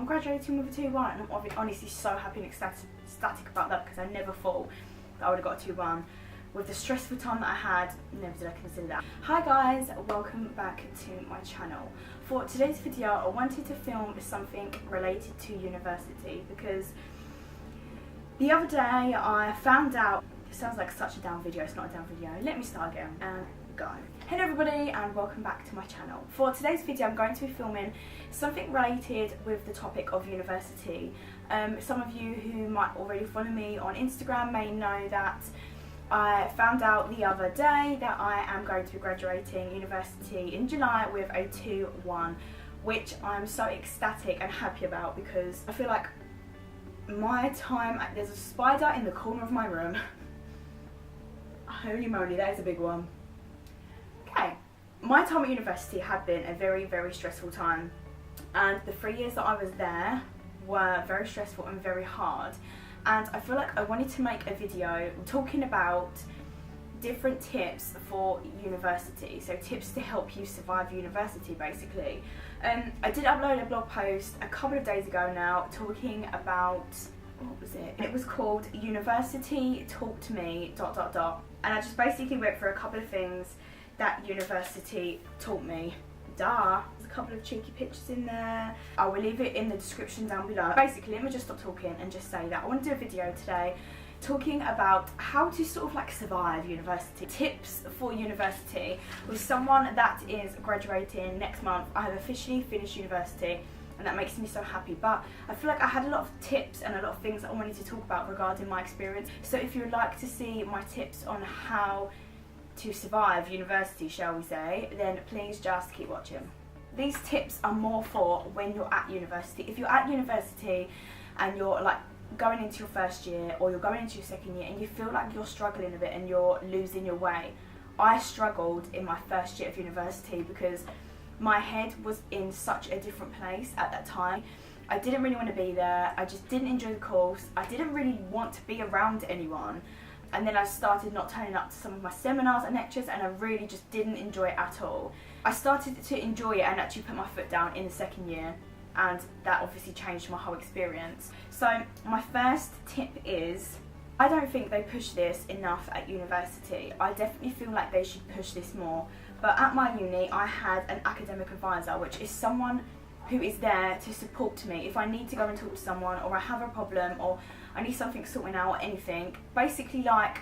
I'm graduating with a 2-1, and I'm honestly so happy and ecstatic about that, because I never thought that I would have got a 2-1. With the stressful time that I had, never did I consider that. Hi guys, welcome back to my channel. For today's video, I wanted to film something related to university, because the other day I found out, it sounds like such a down video, it's not a down video, let me start again and go. Hello everybody and welcome back to my channel. For today's video I'm going to be filming something related with the topic of university. Some of you who might already follow me on Instagram may know that I found out the other day that I am going to be graduating university in July with a 2-1, which I'm so ecstatic and happy about, because I feel like my time, there's a spider in the corner of my room. Holy moly, that is a big one. Okay, my time at university had been a very, very stressful time, and the 3 years that I was there were very stressful and very hard. And I feel like I wanted to make a video talking about different tips for university, so tips to help you survive university basically. I did upload a blog post a couple of days ago now talking about, what was it? It was called University Talk to Me ... and I just basically went through a couple of things that university taught me. There's a couple of cheeky pictures in there. I will leave it in the description down below. Basically, let me just stop talking and just say that I want to do a video today talking about how to sort of like survive university. Tips for university with someone that is graduating next month. I have officially finished university and that makes me so happy, but I feel like I had a lot of tips and a lot of things that I wanted to talk about regarding my experience. So if you would like to see my tips on how to survive university, shall we say, then please just keep watching. These tips are more for when you're at university. If you're at university and you're like going into your first year or you're going into your second year and you feel like you're struggling a bit and you're losing your way. I struggled in my first year of university because my head was in such a different place at that time. I didn't really want to be there. I just didn't enjoy the course. I didn't really want to be around anyone. And then I started not turning up to some of my seminars and lectures, and I really just didn't enjoy it at all. I started to enjoy it and actually put my foot down in the second year, and that obviously changed my whole experience. So my first tip is, I don't think they push this enough at university. I definitely feel like they should push this more. But at my uni, I had an academic advisor, which is someone who is there to support me if I need to go and talk to someone, or I have a problem, or I need something sorting out, or anything. Basically like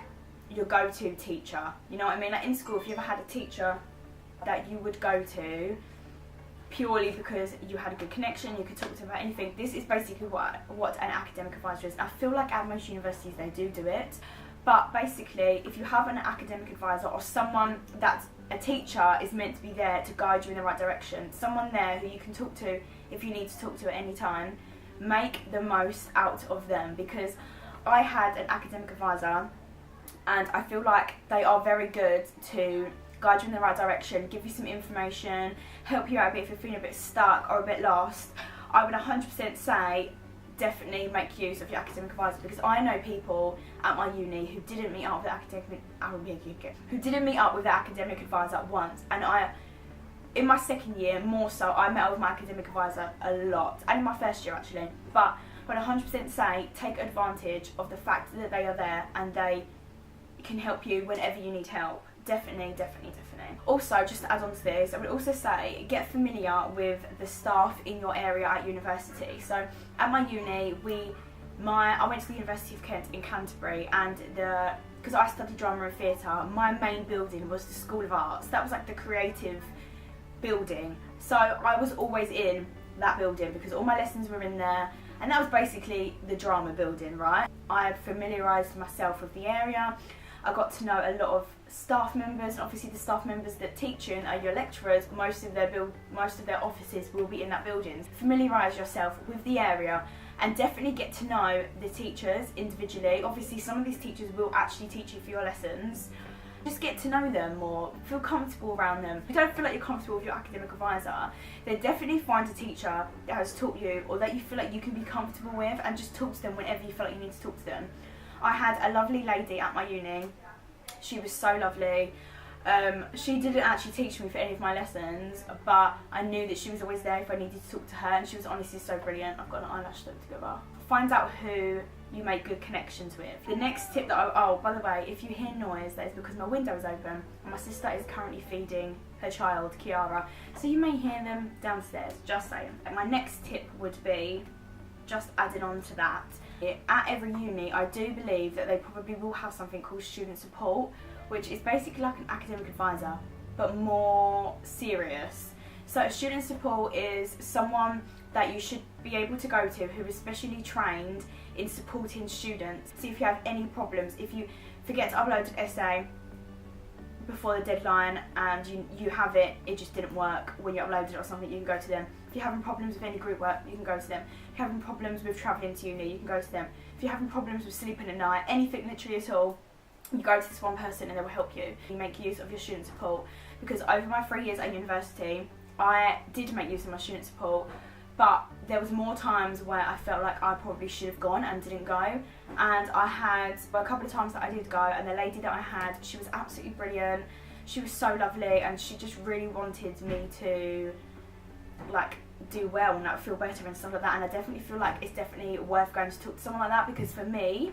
your go-to teacher, you know what I mean? Like in school, if you ever had a teacher that you would go to purely because you had a good connection, you could talk to them about anything, this is basically what an academic advisor is. I feel like at most universities they do it, but basically if you have an academic advisor or someone that's a teacher is meant to be there to guide you in the right direction, someone there who you can talk to if you need to talk to at any time, make the most out of them, because I had an academic advisor and I feel like they are very good to guide you in the right direction, give you some information, help you out a bit if you're feeling a bit stuck or a bit lost. I would 100% say definitely make use of your academic advisor, because I know people at my uni who didn't meet up with the academic advisor once, and in my second year more so I met up with my academic advisor a lot, and in my first year actually. But I would 100% say take advantage of the fact that they are there and they can help you whenever you need help. Definitely. Also, just to add on to this, I would also say get familiar with the staff in your area at university. So at my uni, I went to the University of Kent in Canterbury, and because I studied drama and theatre, my main building was the School of Arts. That was like the creative building. So I was always in that building because all my lessons were in there, and that was basically the drama building, right? I familiarised myself with the area. I got to know a lot of staff members, and obviously the staff members that teach you and are your lecturers, most of their offices will be in that building. Familiarise yourself with the area and definitely get to know the teachers individually. Obviously some of these teachers will actually teach you for your lessons. Just get to know them more, feel comfortable around them. If you don't feel like you're comfortable with your academic advisor, then definitely find a teacher that has taught you or that you feel like you can be comfortable with, and just talk to them whenever you feel like you need to talk to them. I had a lovely lady at my uni. She was so lovely. She didn't actually teach me for any of my lessons, but I knew that she was always there if I needed to talk to her, and she was honestly so brilliant. I've got an eyelash stuck together. Find out who you make good connections with. The next tip that oh, by the way, if you hear noise, that is because my window is open and my sister is currently feeding her child, Kiara, so you may hear them downstairs, just saying. And my next tip would be, just adding on to that, at every uni I do believe that they probably will have something called student support, which is basically like an academic advisor but more serious. So student support is someone that you should be able to go to who is specially trained in supporting students. So if you have any problems, if you forget to upload an essay before the deadline and you have it just didn't work when you uploaded it or something, you can go to them. If you're having problems with any group work, you can go to them. If you're having problems with travelling to uni, you can go to them. If you're having problems with sleeping at night, anything literally at all, you go to this one person and they will help you. You make use of your student support, because over my 3 years at university, I did make use of my student support, but there was more times where I felt like I probably should have gone and didn't go. And I had a couple of times that I did go, and the lady that I had, she was absolutely brilliant. She was so lovely, and she just really wanted me to like do well and like feel better and stuff like that. And I definitely feel like it's definitely worth going to talk to someone like that, because for me,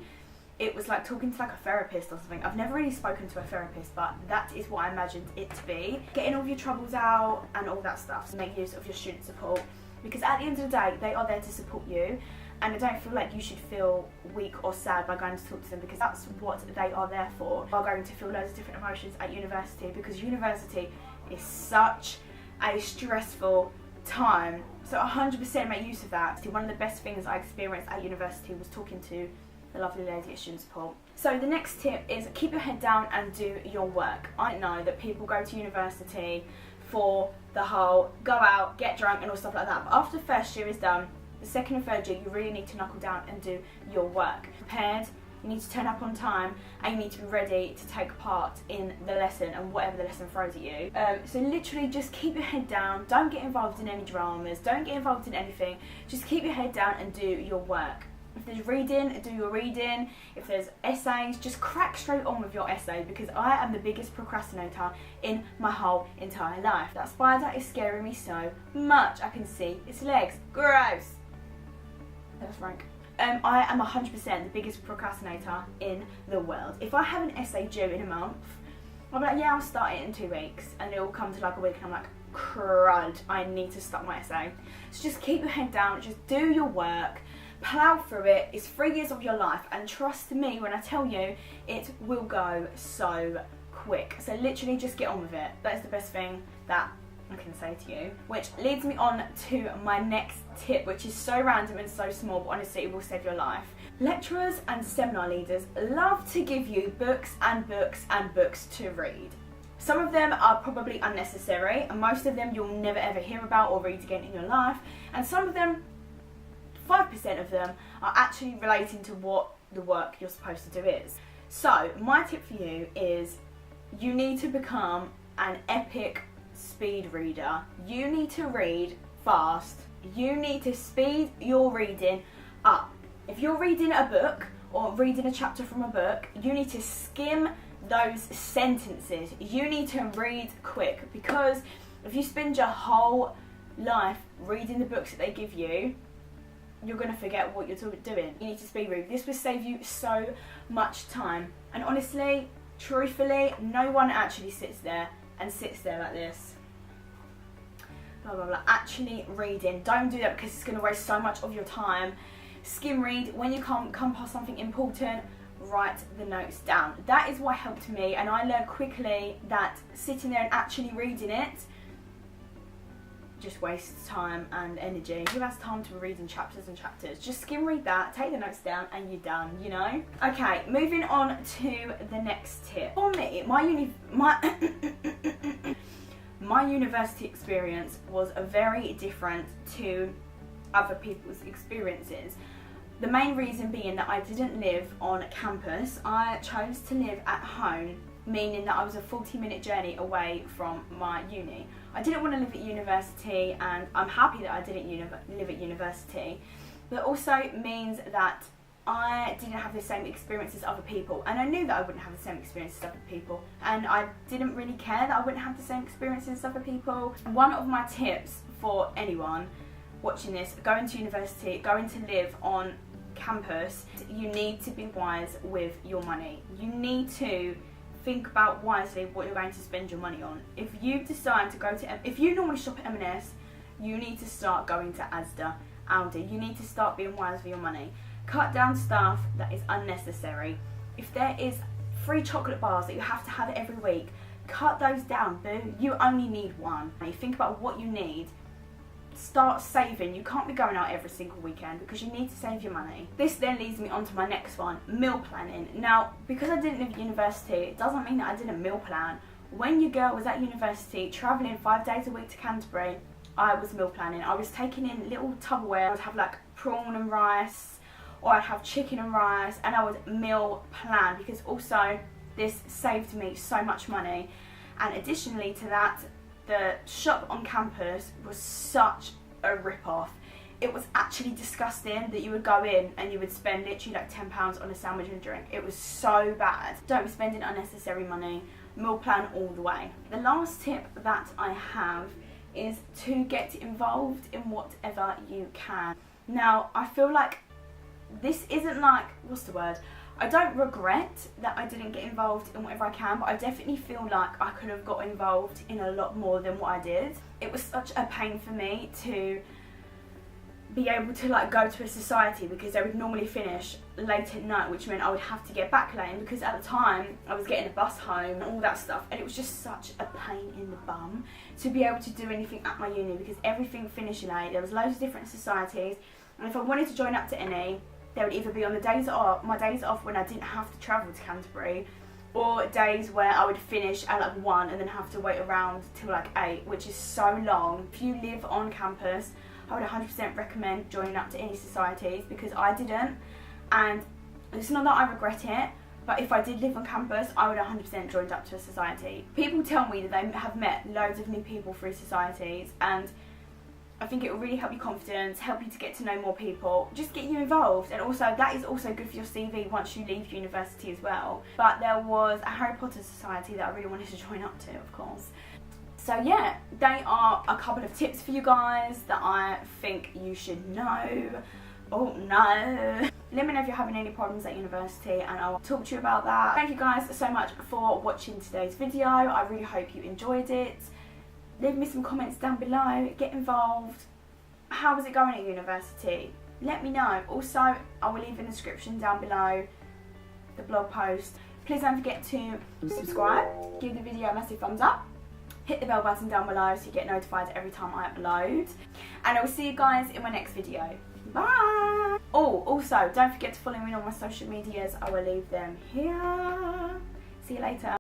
it was like talking to like a therapist or something. I've never really spoken to a therapist, but that is what I imagined it to be. Getting all of your troubles out and all that stuff. So make use of your student support, because at the end of the day, they are there to support you, and I don't feel like you should feel weak or sad by going to talk to them, because that's what they are there for. You are going to feel loads of different emotions at university, because university is such a stressful time. So 100% make use of that. One of the best things I experienced at university was talking to the lovely lady at student support. So the next tip is keep your head down and do your work. I know that people go to university for the whole go out, get drunk and all stuff like that, but after the first year is done, the second and third year you really need to knuckle down and do your work. Prepared, you need to turn up on time, and you need to be ready to take part in the lesson and whatever the lesson throws at you. So literally just keep your head down, don't get involved in any dramas, don't get involved in anything, just keep your head down and do your work. If there's reading, do your reading. If there's essays, just crack straight on with your essay, because I am the biggest procrastinator in my whole entire life. That spider is scaring me so much. I can see its legs. Gross. That's frank. I am 100% the biggest procrastinator in the world. If I have an essay due in a month, I'll be like, yeah, I'll start it in 2 weeks, and it will come to like a week and I'm like, crud, I need to start my essay. So just keep your head down, just do your work, plow through it. It's 3 years of your life, and trust me when I tell you, it will go so quick. So literally just get on with it. That is the best thing that I can say to you. Which leads me on to my next tip, which is so random and so small, but honestly it will save your life. Lecturers and seminar leaders love to give you books and books and books to read. Some of them are probably unnecessary, and most of them you'll never ever hear about or read again in your life, and some of them, 5% of them, are actually relating to what the work you're supposed to do is. So my tip for you is, you need to become an epic speed reader. You need to read fast. You need to speed your reading up. If you're reading a book or reading a chapter from a book, you need to skim those sentences. You need to read quick, because if you spend your whole life reading the books that they give you, you're going to forget what you're doing. You need to speed read. This will save you so much time. And honestly, truthfully, no one actually sits there like this, blah blah blah, actually reading. Don't do that, because it's going to waste so much of your time. Skim read. When you come past something important, write the notes down. That is what helped me, and I learned quickly that sitting there and actually reading it just wastes time and energy. Who has time to be reading chapters and chapters? Just skim read that, take the notes down, and you're done, you know? Okay, moving on to the next tip. For me, my university experience was very different to other people's experiences. The main reason being that I didn't live on campus. I chose to live at home, meaning that I was a 40-minute journey away from my uni. I didn't want to live at university, and I'm happy that I didn't live at university, but also it means that I didn't have the same experience as other people, and I knew that I wouldn't have the same experience as other people, and I didn't really care that I wouldn't have the same experience as other people. One of my tips for anyone watching this, going to university, going to live on campus, you need to be wise with your money. You need to think about wisely what you're going to spend your money on. If you decide to go to, if you normally shop at M&S, you need to start going to Asda, Aldi. You need to start being wise with your money. Cut down stuff that is unnecessary. If there is free chocolate bars that you have to have every week, cut those down, boo. You only need one. You think about what you need. Start saving. You can't be going out every single weekend because you need to save your money. This then leads me on to my next one, meal planning. Now, because I didn't live at university, it doesn't mean that I didn't meal plan. When your girl was at university, travelling 5 days a week to Canterbury, I was meal planning. I was taking in little Tupperware. I would have like prawn and rice, or I'd have chicken and rice, and I would meal plan because also this saved me so much money. And additionally to that, the shop on campus was such a rip-off. It was actually disgusting that you would go in and you would spend literally like £10 on a sandwich and a drink. It was so bad. Don't be spending unnecessary money. Meal plan all the way. The last tip that I have is to get involved in whatever you can. Now, I feel like this isn't like, what's the word? I don't regret that I didn't get involved in whatever I can, but I definitely feel like I could have got involved in a lot more than what I did. It was such a pain for me to be able to like go to a society because they would normally finish late at night, which meant I would have to get back late, and because at the time I was getting a bus home and all that stuff, and it was just such a pain in the bum to be able to do anything at my uni because everything finished late. There was loads of different societies, and if I wanted to join up to any, they would either be on the days off, my days off when I didn't have to travel to Canterbury, or days where I would finish at like 1 and then have to wait around till like 8, which is so long. If you live on campus, I would 100% recommend joining up to any societies because I didn't, and it's not that I regret it, but if I did live on campus, I would 100% joined up to a society. People tell me that they have met loads of new people through societies, and I think it will really help your confidence, help you to get to know more people, just get you involved, and also that is also good for your CV once you leave university as well. But there was a Harry Potter society that I really wanted to join up to, of course. So yeah, they are a couple of tips for you guys that I think you should know. Oh no. Let me know if you're having any problems at university and I'll talk to you about that. Thank you guys so much for watching today's video. I really hope you enjoyed it. Leave me some comments down below, get involved. How was it going at university? Let me know. Also, I will leave in the description down below the blog post. Please don't forget to subscribe, give the video a massive thumbs up, hit the bell button down below so you get notified every time I upload. And I will see you guys in my next video. Bye! Oh, also, don't forget to follow me on my social medias. I will leave them here. See you later.